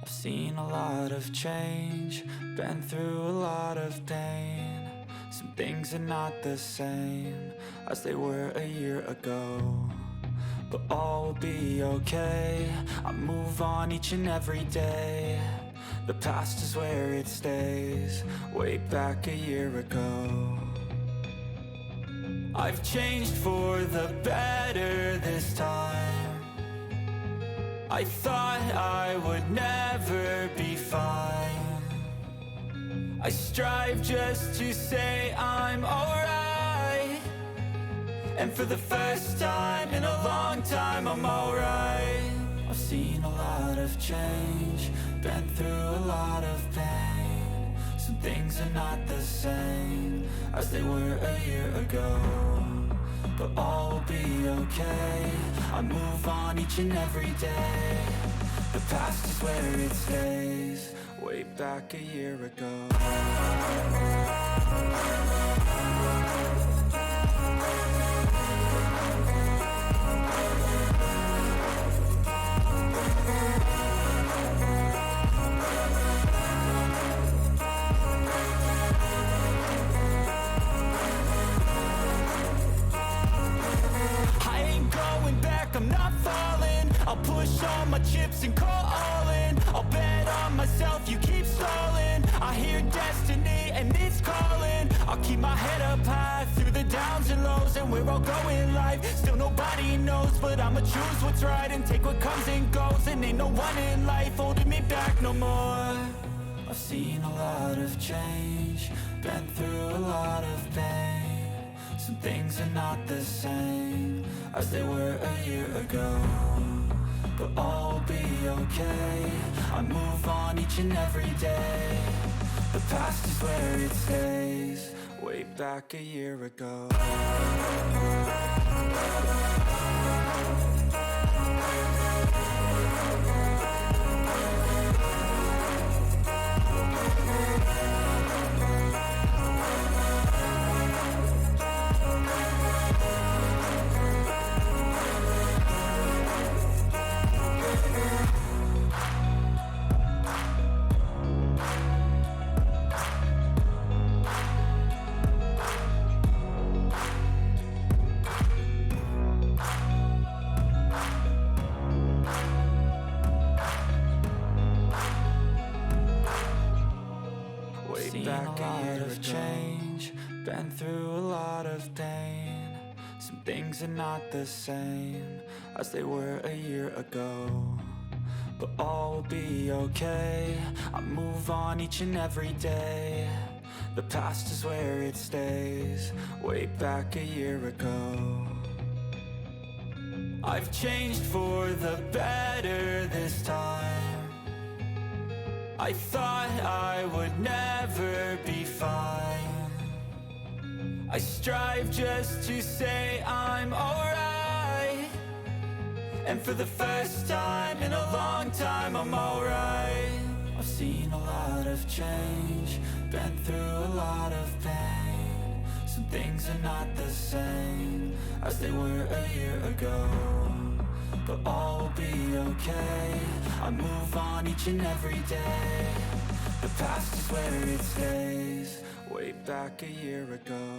I've seen a lot of change, been through a lot of pain. Some things are not the same as they were a year ago, but all will be okay. I move on each and every day. The past is where it stays, way back a year ago. I've changed for the better this time. I thought I would never be fine. I strive just to say I'm alright, and for the first time in a long time I'm alright. I've seen a lot of change, been through a lot of pain. Some things are not the same as they were a year ago, but all will be okay. I move on each and every day. The past is where it stays, way back a year ago. I'm not falling, I'll push all my chips and call all in. I'll bet on myself, you keep stalling. I hear destiny and it's calling. I'll keep my head up high through the downs and lows, and we're all going live. Still nobody knows, but I'ma choose what's right and take what comes and goes. And ain't no one in life holding me back no more. I've seen a lot of change, been through a lot of pain. Some things are not the same as they were a year ago, but all will be okay. I move on each and every day. The past is where it stays, way back a year ago. Back a year of change, been through a lot of pain. Some things are not the same as they were a year ago, but all will be okay. I move on each and every day. The past is where it stays, way back a year ago. I've changed for the better this time. I thought I would never be fine. I strive just to say I'm alright, and for the first time in a long time I'm alright. I've seen a lot of change, been through a lot of pain. Some things are not the same as they were a year ago, but all will be okay. I move on each and every day. The past is where it stays, way back a year ago.